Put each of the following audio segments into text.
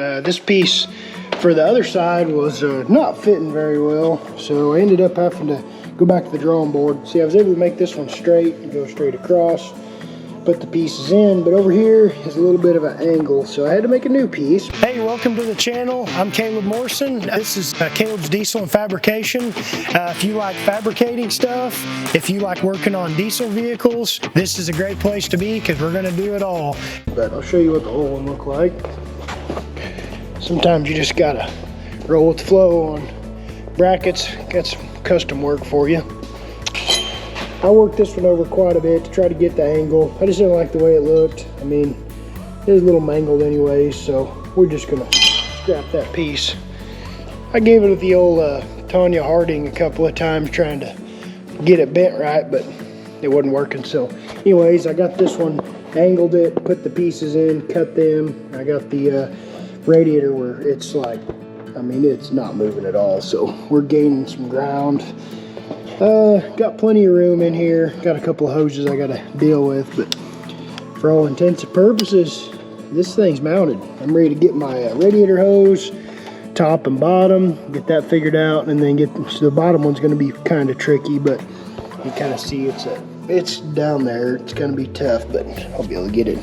This piece for the other side was not fitting very well, so I ended up having to go back to the drawing board. See, I was able to make this one straight and go straight across, put the pieces in, but over here is a little bit of an angle, so I had to make a new piece. Hey, welcome to the channel. I'm Caleb Morrison. This is Caleb's Diesel and Fabrication. If you like fabricating stuff, if you like working on diesel vehicles, this is a great place to be because we're going to do it all. But I'll show you what the whole one look like. Sometimes you just gotta roll with the flow on brackets. Got some custom work for you. I worked this one over quite a bit to try to get the angle. I just didn't like the way it looked. I mean, it was a little mangled anyways, so we're just gonna scrap that piece. I gave it the old Tanya Harding a couple of times trying to get it bent right, but it wasn't working. So anyways, I got this one, angled it, put the pieces in, cut them. I got the radiator where it's like, I mean, it's not moving at all, so we're gaining some ground. Got plenty of room in here. Got a couple of hoses I gotta deal with, but for all intents and purposes, this thing's mounted. I'm ready to get my radiator hose, top and bottom, get that figured out, and then so the bottom one's gonna be kind of tricky, but you kind of see it's down there. It's gonna be tough, but I'll be able to get it.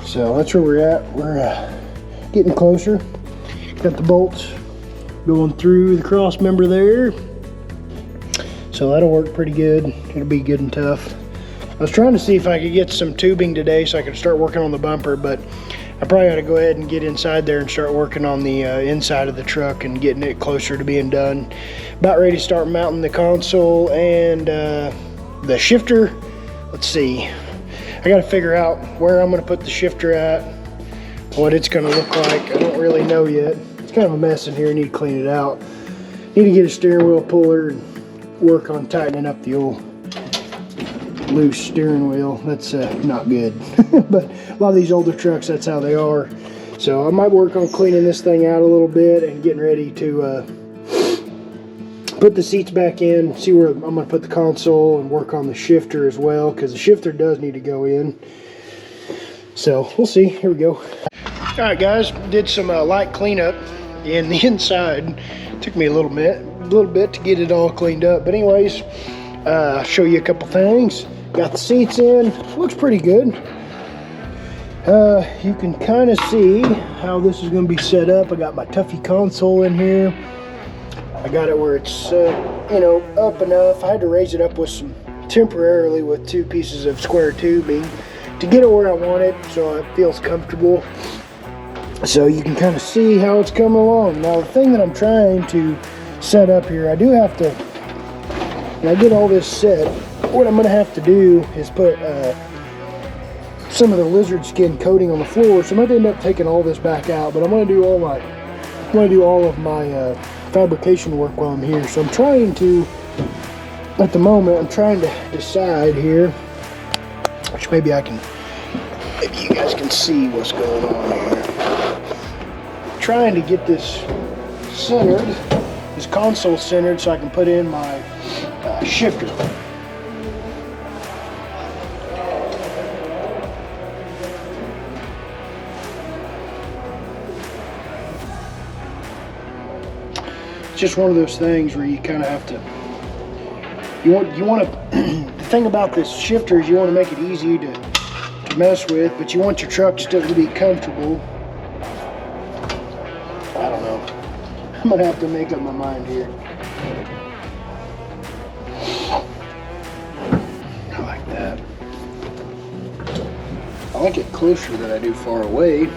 So that's where we're at. We're getting closer. Got the bolts going through the cross member there, so that'll work pretty good. It'll be good and tough. I was trying to see if I could get some tubing today so I could start working on the bumper, but I probably ought to go ahead and get inside there and start working on the inside of the truck and getting it closer to being done. About ready to start mounting the console and the shifter. Let's see, I got to figure out where I'm going to put the shifter at, what it's going to look like. I don't really know yet. It's kind of a mess in here. I need to clean it out. Need to get a steering wheel puller and work on tightening up the old loose steering wheel. That's not good. But a lot of these older trucks, that's how they are. So I might work on cleaning this thing out a little bit and getting ready to put the seats back in, see where I'm going to put the console, and work on the shifter as well, because the shifter does need to go in. So we'll see. Here we go. All right, guys, did some light cleanup in the inside. Took me a little bit to get it all cleaned up, but anyways, I'll show you a couple things. Got the seats in. Looks pretty good. You can kind of see how this is going to be set up. I got my Tuffy console in here. I got it where it's you know, up enough. I had to raise it up with temporarily with 2 pieces of square tubing to get it where I want it, so it feels comfortable. So you can kind of see how it's coming along. Now the thing that I'm trying to set up here, I do have to, when I get all this set, what I'm going to have to do is put some of the lizard skin coating on the floor. So I might end up taking all this back out, but I'm going to do all of my fabrication work while I'm here. So I'm trying to, at the moment, I'm trying to decide here, which maybe you guys can see what's going on here. Trying to get this centered, this console centered, so I can put in my shifter. It's just one of those things where you kind of have to, you want to the thing about this shifter is you want to make it easy to mess with, but you want your truck still to be comfortable. I don't know. I'm gonna have to make up my mind here. I like that. I like it closer than I do far away.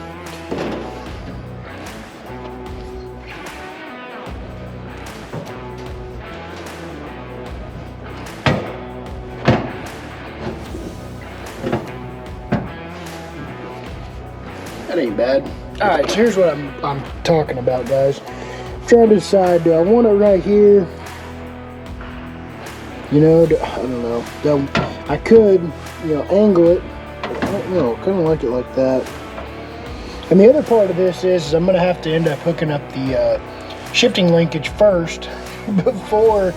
That ain't bad. All right, so here's what I'm talking about, guys. I'm trying to decide, do I want it right here? You know, I don't know. I could, you know, angle it. I don't know, kind of like it like that. And the other part of this is I'm gonna have to end up hooking up the shifting linkage first before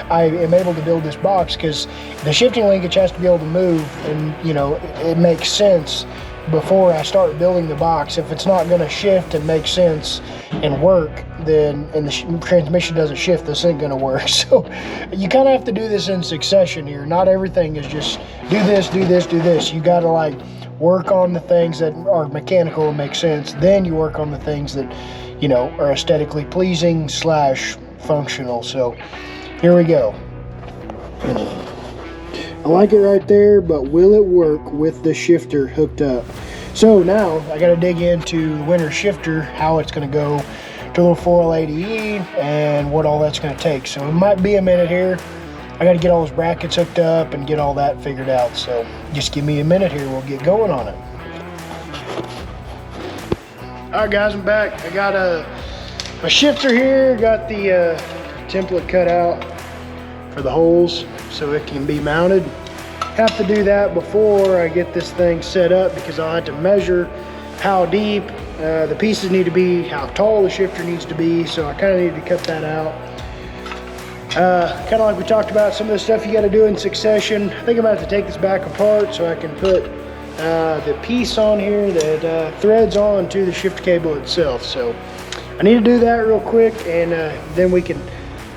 I am able to build this box, because the shifting linkage has to be able to move, and you know, it makes sense before I start building the box. If it's not going to shift and make sense and work, then, and the transmission doesn't shift, this ain't going to work. So you kind of have to do this in succession here. Not everything is just do this, do this, do this. You got to like work on the things that are mechanical and make sense. Then you work on the things that, you know, are aesthetically pleasing / functional. So here we go. I like it right there, but will it work with the shifter hooked up? So now I got to dig into the winter shifter, how it's going to go to a little 4L80E and what all that's going to take. So it might be a minute here. I got to get all those brackets hooked up and get all that figured out. So just give me a minute here. We'll get going on it. All right, guys, I'm back. I got a shifter here. Got the template cut out for the holes so it can be mounted. Have to do that before I get this thing set up because I'll have to measure how deep the pieces need to be, how tall the shifter needs to be. So I kind of need to cut that out. Kind of like we talked about, some of the stuff you got to do in succession. I think I'm going to have to take this back apart so I can put the piece on here that threads on to the shift cable itself. So I need to do that real quick, and then we can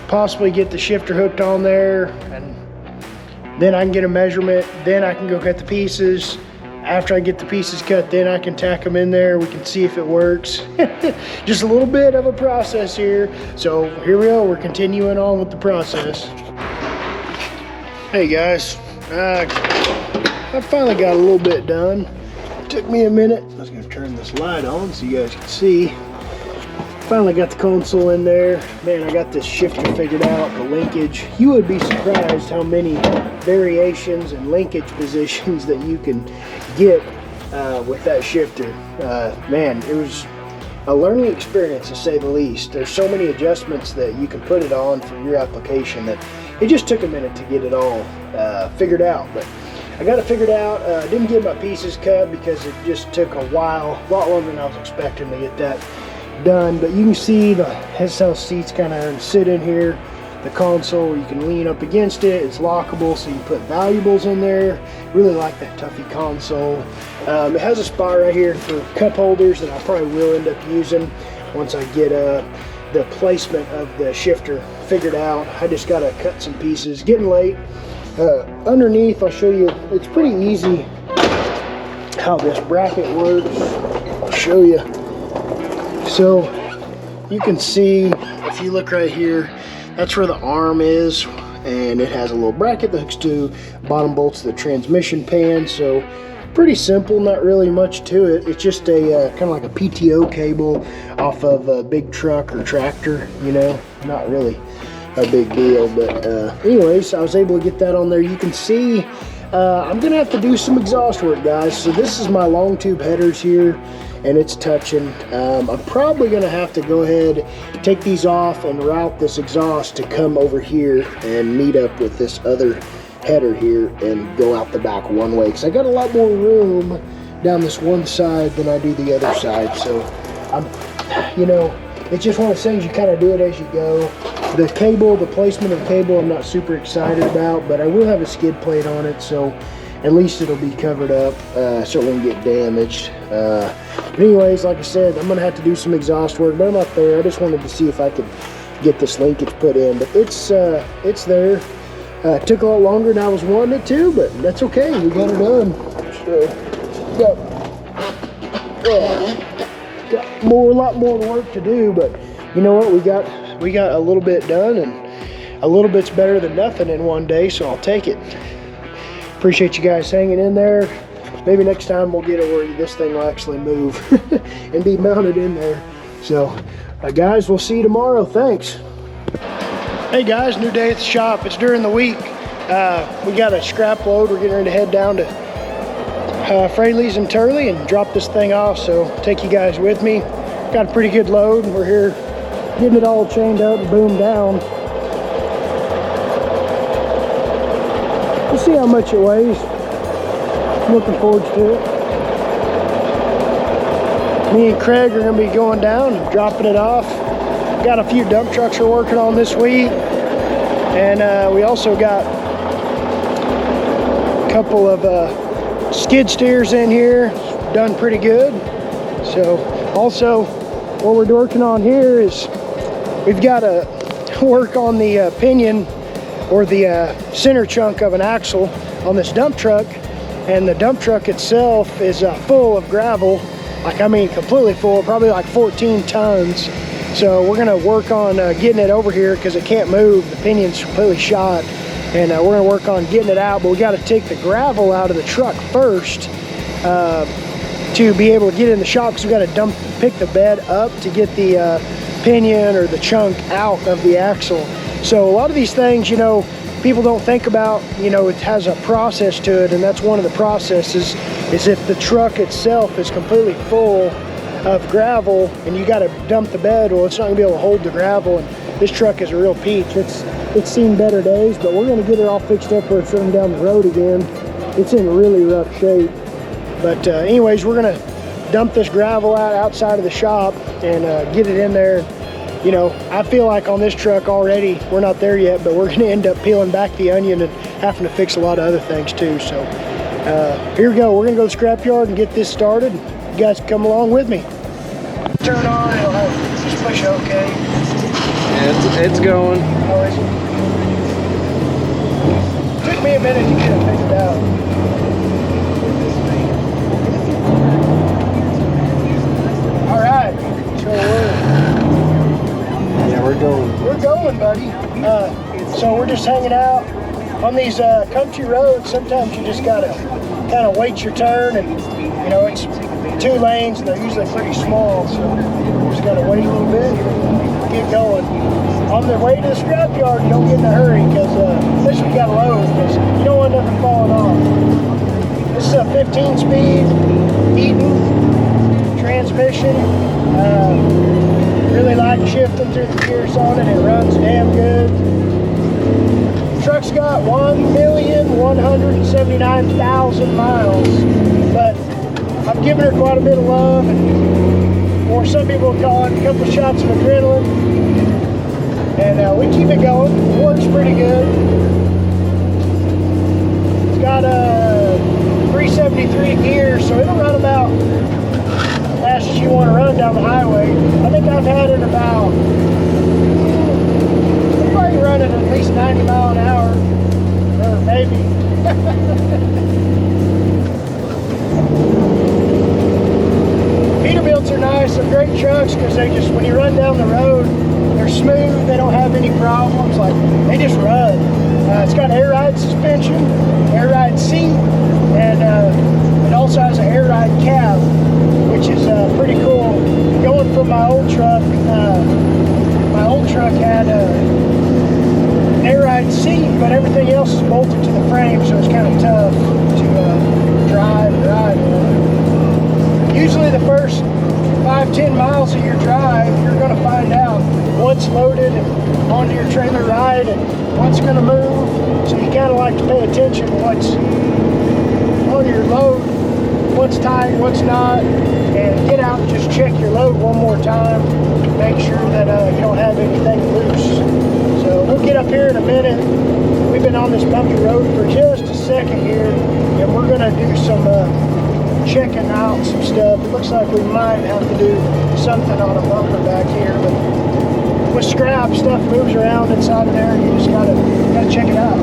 possibly get the shifter hooked on there, and then I can get a measurement. Then I can go cut the pieces. After I get the pieces cut, then I can tack them in there. We can see if it works. Just a little bit of a process here. So here we go, we're continuing on with the process. Hey guys, I finally got a little bit done. It took me a minute. I was gonna turn this light on so you guys can see. Finally got the console in there. Man, I got this shifter figured out, the linkage. You would be surprised how many variations and linkage positions that you can get with that shifter. Man, it was a learning experience to say the least. There's so many adjustments that you can put it on for your application that it just took a minute to get it all figured out. But I got it figured out. Didn't get my pieces cut because it just took a while, a lot longer than I was expecting to get that done. But you can see the SL seats kind of sit in here. The console, you can lean up against it. It's lockable, so you put valuables in there. Really like that Tuffy console. It has a spot right here for cup holders that I probably will end up using once I get the placement of the shifter figured out. I just got to cut some pieces. Getting late. Underneath, I'll show you. It's pretty easy how this bracket works. I'll show you. So you can see, if you look right here, that's where the arm is, and it has a little bracket that hooks to bottom bolts of the transmission pan. So pretty simple, not really much to it. It's just a kind of like a PTO cable off of a big truck or tractor, you know, not really a big deal. But anyways, I was able to get that on there. You can see I'm gonna have to do some exhaust work, guys. So this is my long tube headers here, and it's touching. I'm probably gonna have to go ahead, take these off and route this exhaust to come over here and meet up with this other header here and go out the back one way, because I got a lot more room down this one side than I do the other side. So I'm, you know, it's just one of those things, you kind of do it as you go. The cable, the placement of the cable, I'm not super excited about, but I will have a skid plate on it, so at least it'll be covered up, so it won't get damaged. But anyways, like I said, I'm gonna have to do some exhaust work, but I'm not there. I just wanted to see if I could get this linkage put in, but it's there. It took a lot longer than I was wanting it to, but that's okay. We got it done. So, got a lot more work to do, but you know what? We got a little bit done, and a little bit's better than nothing in one day, so I'll take it. Appreciate you guys hanging in there. Maybe next time we'll get it where this thing will actually move and be mounted in there. So, guys, we'll see you tomorrow. Thanks. Hey guys, new day at the shop. It's during the week. We got a scrap load. We're getting ready to head down to Fraley's and Turley and drop this thing off. So take you guys with me. Got a pretty good load. We're here getting it all chained up and boomed down. We'll see how much it weighs. I'm looking forward to it. Me and Craig are going to be going down and dropping it off. Got a few dump trucks we're working on this week, and we also got a couple of skid steers in here, done pretty good. So also what we're working on here is we've got to work on the pinion or the center chunk of an axle on this dump truck, and the dump truck itself is full of gravel. Like, I mean, completely full, probably like 14 tons. So we're gonna work on getting it over here because it can't move. The pinion's completely shot, and we're gonna work on getting it out, but we gotta take the gravel out of the truck first to be able to get in the shop, because we gotta pick the bed up to get the pinion or the chunk out of the axle. So a lot of these things, you know, people don't think about, you know, it has a process to it, and that's one of the processes. Is if the truck itself is completely full of gravel and you got to dump the bed, well, it's not gonna be able to hold the gravel. And this truck is a real peach. It's seen better days, but we're gonna get it all fixed up where it's running down the road again. It's in really rough shape. But anyways, we're gonna dump this gravel out outside of the shop and get it in there. You know, I feel like on this truck already, we're not there yet, but we're gonna end up peeling back the onion and having to fix a lot of other things too. So here we go. We're gonna go to the scrapyard and get this started. You guys come along with me. Turn on, it'll just push okay. Yeah, it's going. Oh, is it? Took me a minute to get it figured out. All right, so we're going. We're going, buddy. So we're just hanging out on these country roads. Sometimes you just gotta kind of wait your turn, and you know, it's 2 lanes and they're usually pretty small, so you just gotta wait a little bit and get going. On the way to the scrapyard, you don't get in a hurry, because especially if you got a load, because you don't want nothing falling off. This is a 15-speed Eaton transmission. Really like shifting through the gears on it. It runs damn good. Truck's got 1,179,000 miles, but I've given her quite a bit of love, and or some people call it a couple shots of adrenaline, and we keep it going. It works pretty good. It's got a 373 gears, so it'll run about as fast as you want to run down the highway. I think I've had it about, I'm probably running at least 90 miles an hour, or maybe. Peterbilts are nice. They're great trucks because they just, when you run down the road, they're smooth. They don't have any problems. Like, they just run. It's got air ride suspension, air ride seat, and it also has an air ride cab, which is pretty cool. Going from my old truck had an air ride seat, but everything else is bolted to the frame, so it's kind of tough to drive. Usually the first 5-10 miles of your drive, you're going to find out what's loaded and onto your trailer ride and what's going to move. So you kind of like to pay attention to what's on your load, what's tight, what's not, and get out and just check your load one more time. Make sure that you don't have anything loose. So we'll get up here in a minute. We've been on this bumpy road for just a second here, and we're going to do some checking out some stuff. It looks like we might have to do something on a bumper back here, but with scrap, stuff moves around inside of there. You just gotta check it out.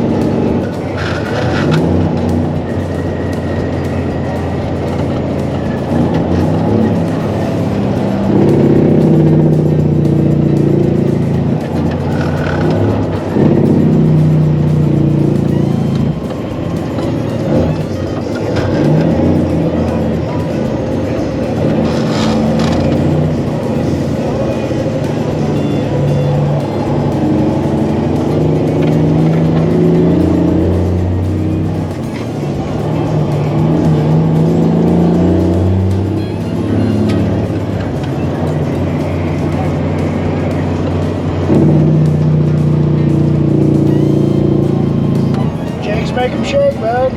Make them shake, bud.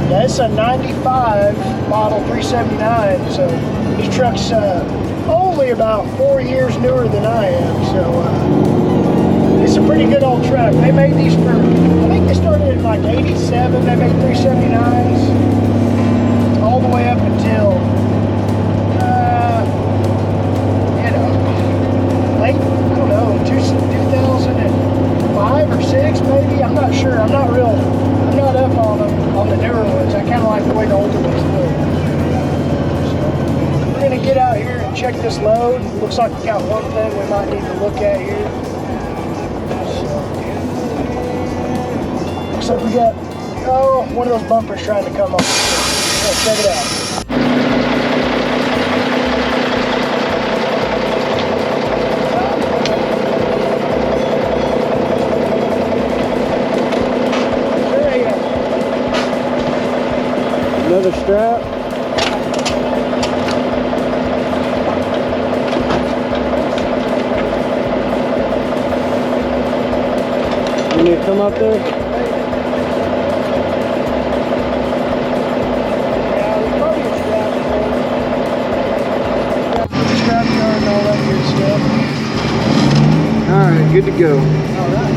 Yeah, it's a 95 model 379. So this truck's only about 4 years newer than I am. So it's a pretty good old truck. They made these for, I think they started in like 87. They made 379s all the way up until, late, I don't know, 2005 or 6 maybe. I'm not sure. I'm not up on them, on the newer ones. I kind of like the way the older ones look. So we're gonna get out here and check this load. Looks like we got one thing we might need to look at here. So, looks like we got, one of those bumpers trying to come off. Let's check it out. Another strap. You need to come up there? Yeah, there's probably a strap there. Scrapyard and all that good stuff. Alright, good to go. All right.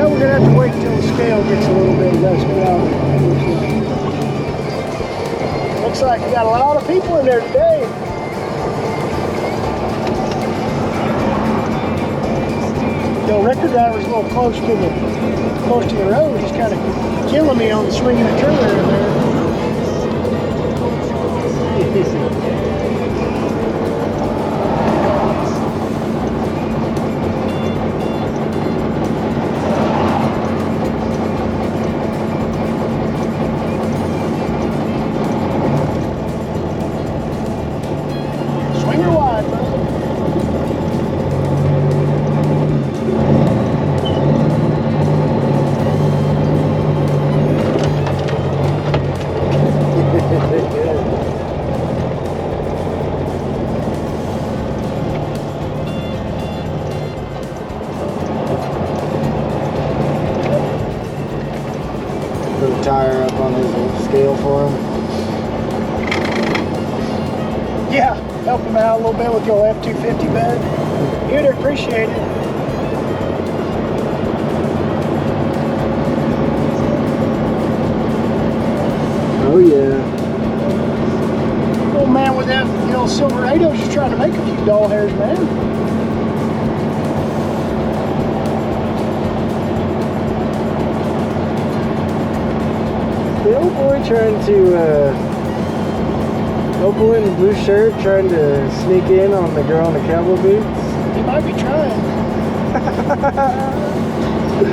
We're gonna have to wait till the scale gets a little bit less out. Looks like we got a lot of people in there today. The record driver's a little close to the road. He's kind of killing me on the swing of the trailer in there. Put a tire up on his scale for him. Yeah, help him out a little bit with your F-250 bed. He'd appreciate it. Oh yeah. Old man with that, Silverado's just trying to make a few doll hairs, man. The old boy trying to, old boy in the blue shirt trying to sneak in on the girl in the cowboy boots. He might be trying.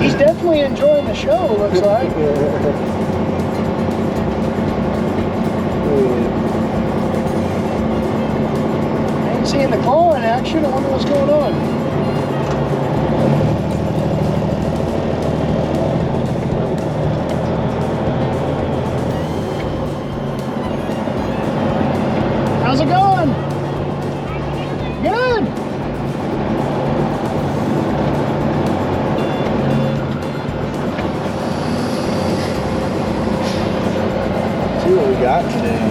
He's definitely enjoying the show, looks like. I ain't seeing the claw in action. I wonder what's going on. How's it going? Good. See what we got today.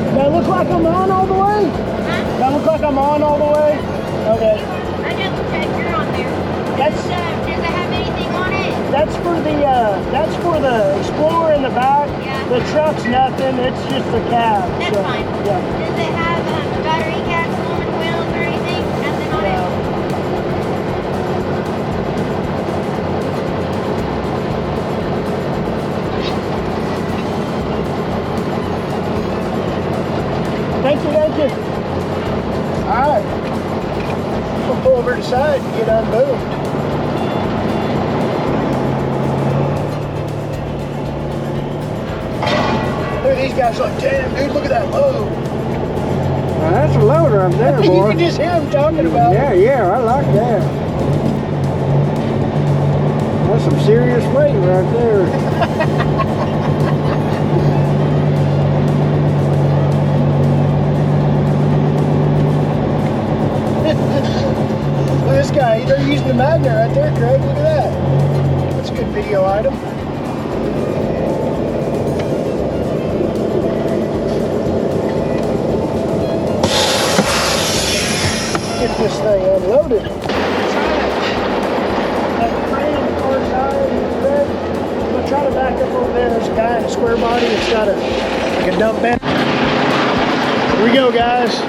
Does that look like I'm on all the way? Huh? Does that look like I'm on all the way? Okay. I just looked at you're on there. That's Does it have anything on it? that's for the Explorer in the back. Yeah. The truck's nothing. It's just the cab. That's so, fine. Yeah. Does it have battery capsule and wheels or anything? Nothing on it? Thank you. All right. We'll pull over to the side and get unmoved. Look at these guys like, damn, dude, look at that load. Now that's a load right there, You boy. can just hear him talking about it. Yeah, I like that. That's some serious weight right there. using the magnet right there, Craig. Look at that. That's a good video item. Get this thing unloaded. Have the crane on the car side. I'm gonna try to back up over there. There's a guy in a square body. It's got like a dump bed. Here we go, guys.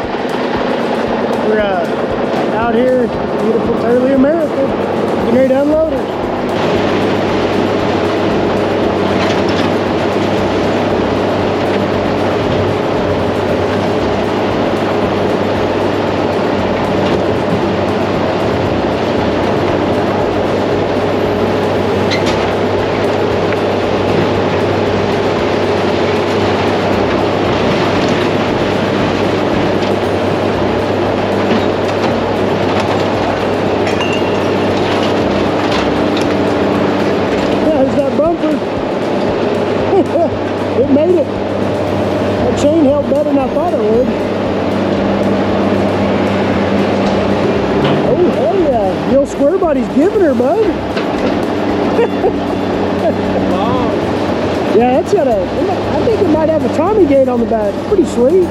We're out here in beautiful early America. Getting ready to unload it. It made it. That chain held better than I thought it would. Oh, hell yeah. The old square body's giving her, bud. Wow. Yeah, that's got a, I think it might have a Tommy gate on the back. Pretty sweet.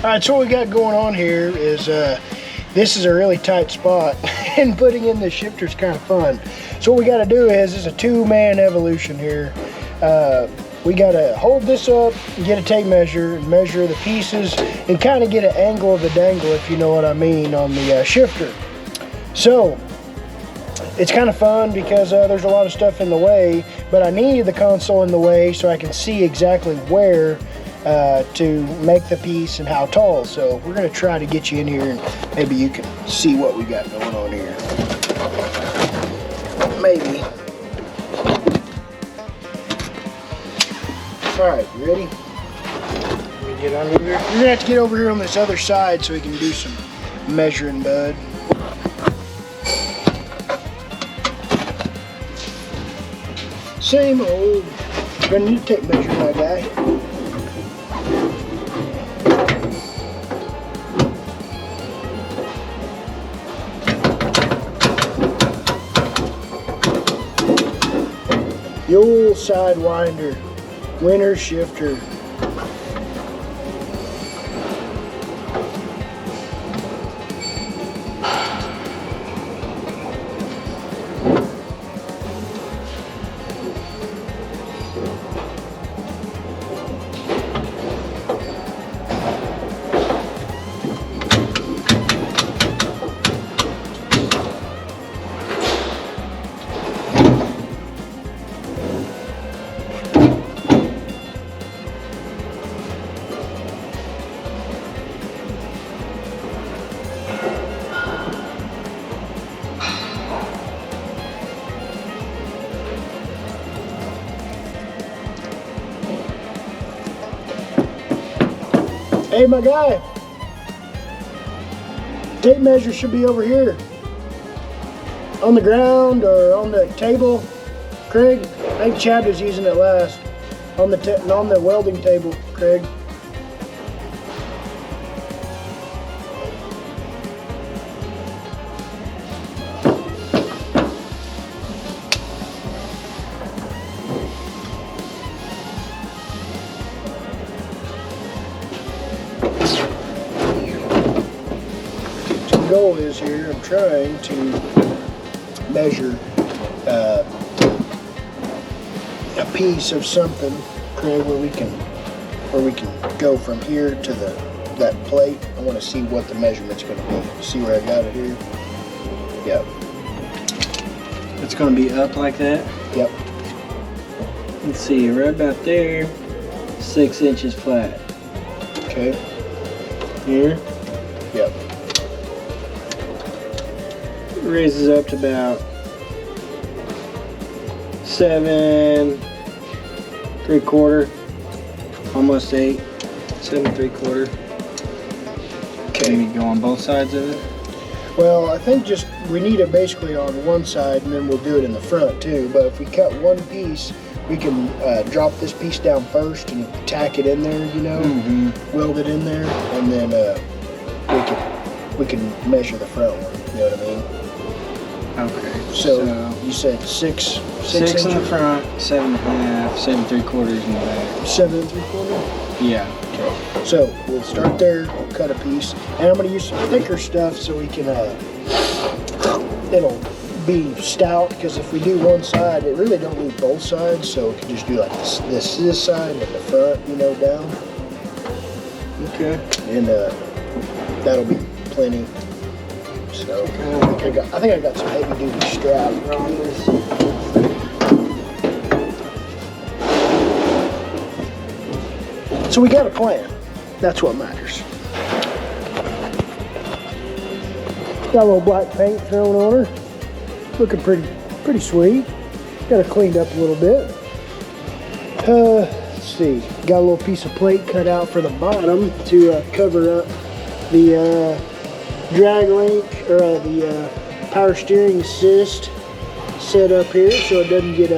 Alright, so what we got going on here is this is a really tight spot and putting in the shifter is kind of fun. So what we got to do is a two-man evolution here. We got to hold this up and get a tape measure and measure the pieces and kind of get an angle of the dangle, if you know what I mean, on the shifter. So it's kind of fun because there's a lot of stuff in the way, but I need the console in the way so I can see exactly where to make the piece and how tall. So we're going to try to get you in here and maybe you can see what we got going on here. Maybe. Alright, you ready? Let me get under here. You're going to have to get over here on this other side so we can do some measuring, bud. Same old. You're going to need to take measure, my guy. The old sidewinder, winter shifter. Hey, my guy. Tape measure should be over here. On the ground or on the table. Craig, I think Chad was using it last. On the welding table, Craig. The goal is here, I'm trying to measure a piece of something, Craig, where we can go from here to that plate. I want to see what the measurement's going to be. See where I got it here? Yep. It's going to be up like that? Yep. Let's see, right about there, 6 inches flat. Okay. Here, Yep. it raises up to about 7 3/4, almost 8, 7 3/4. Okay. Maybe go on both sides of it. Well, I think just we need it basically on one side, and then we'll do it in the front too. But if we cut one piece, we can drop this piece down first and tack it in there, you know, weld it in there, and then we can measure the front one. You know what I mean? Okay. So you said six in the inches? front, 7.5, 7 3/4 in the back. 7 3/4. Yeah. Okay. So we'll start there. We'll cut a piece, and I'm going to use some thicker stuff so we can. It'll be stout, because if we do one side, it really don't need both sides. So we can just do like this side and the front, you know, down, Okay. and that'll be plenty. So I think I got some heavy duty strap on this. So we got a plan. That's what matters. Got a little black paint thrown on her. Looking pretty sweet. Got her cleaned up a little bit. Let's see. Got a little piece of plate cut out for the bottom to cover up the drag link, or the power steering assist set up here, so it doesn't get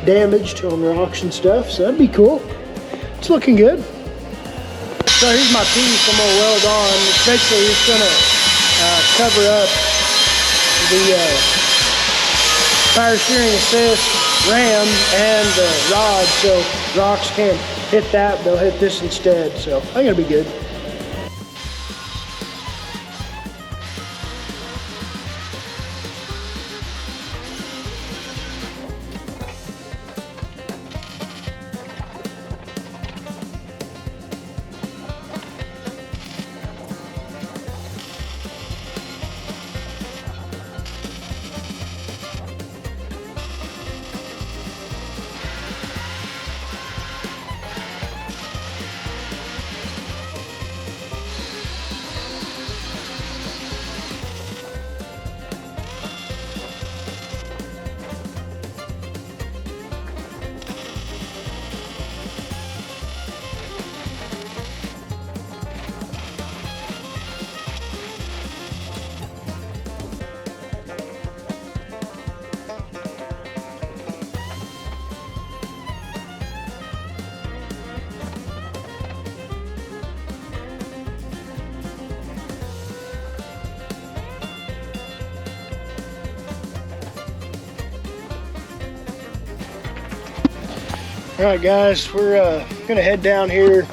damaged on rocks and stuff. So that'd be cool. It's looking good. So here's my piece I'm gonna weld on. It's basically just gonna cover up the power steering assist ram and the rod, so rocks can't hit that, they'll hit this instead. So I think it'll be good. All right, guys, we're gonna head down here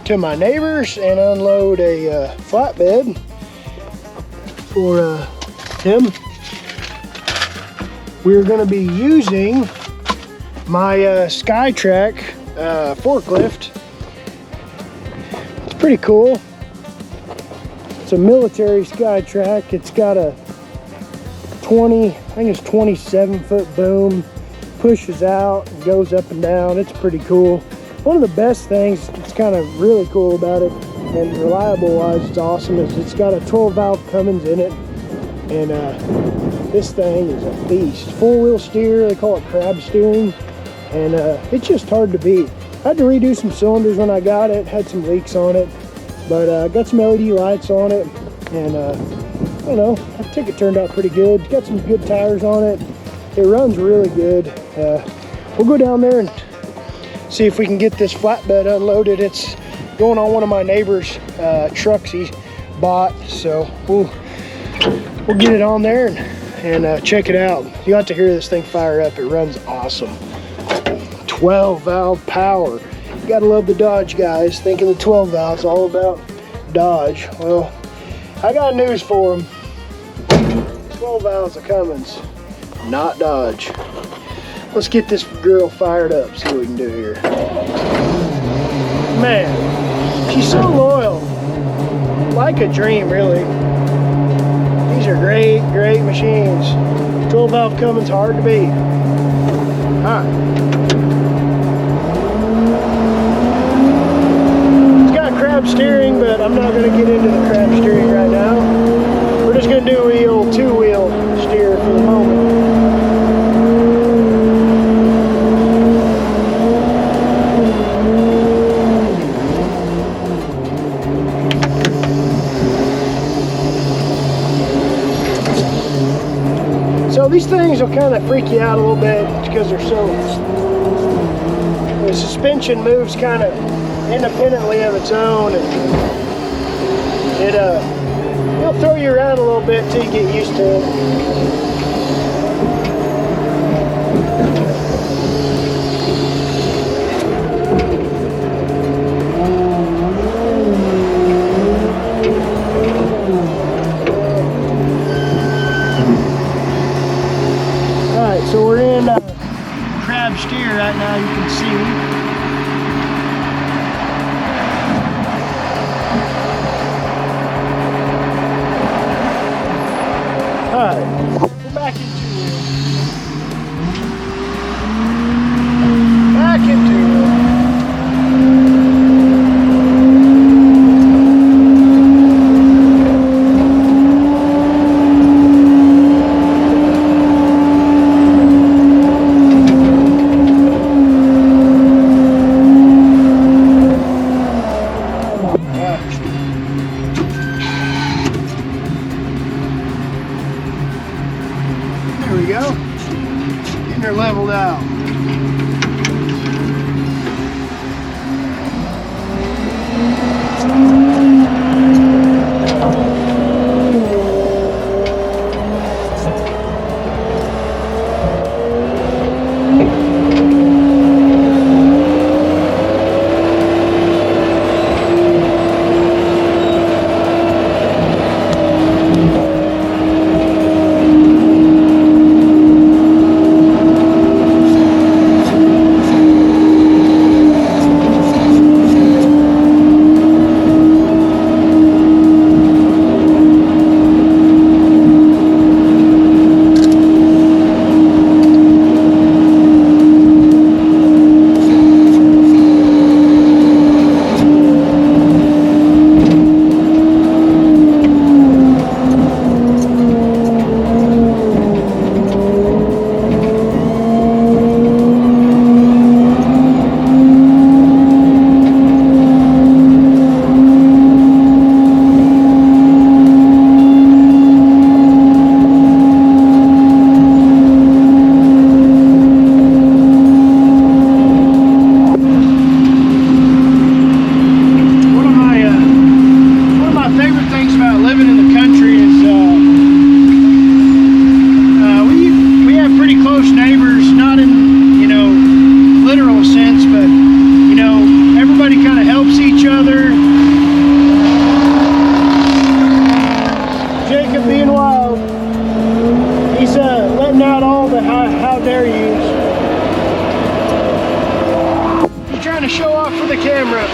to my neighbor's and unload a flatbed for him. We're gonna be using my Skytrack forklift. It's pretty cool. It's a military Skytrack. It's got a 27-foot boom. Pushes out and goes up and down. It's pretty cool. One of the best things that's kind of really cool about it, and reliable wise it's awesome, is it's got a 12 valve Cummins in it, and this thing is a beast. 4-wheel steer, they call it crab steering, and it's just hard to beat. I had to redo some cylinders when I got it, had some leaks on it, But I got some LED lights on it, and I don't know, I think it turned out pretty good. Got some good tires on it. It runs really good. We'll go down there and see if we can get this flatbed unloaded. It's going on one of my neighbor's trucks he bought, so we'll get it on there and check it out. You got to hear this thing fire up. It runs awesome. 12 valve power. You gotta love the Dodge guys, thinking the 12 valve's all about Dodge. Well, I got news for them. 12 valves of Cummins, not Dodge. Let's get this girl fired up, see what we can do here. Man, she's so loyal. Like a dream, really. These are great, great machines. 12 valve Cummins, hard to beat. All right. Crab steering, but I'm not going to get into the crab steering right now. We're just going to do the old two-wheel steer for the moment. So these things will kind of freak you out a little bit because they're so... The suspension moves kind of independently of its own, and it'll throw you around a little bit till you get used to it. Alright, so we're in crab steer right now, you can see. Alright, we're back in two-wheel. Back in two-wheel. There we go. Getting her leveled out. camera.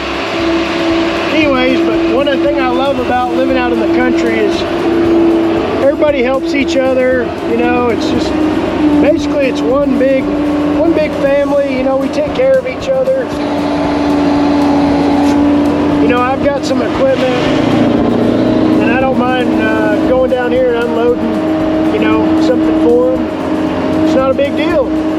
Anyways, but one of the things I love about living out in the country is everybody helps each other. You know, it's just basically it's one big family. You know, we take care of each other. You know, I've got some equipment, and I don't mind going down here and unloading, you know, something for them. It's not a big deal.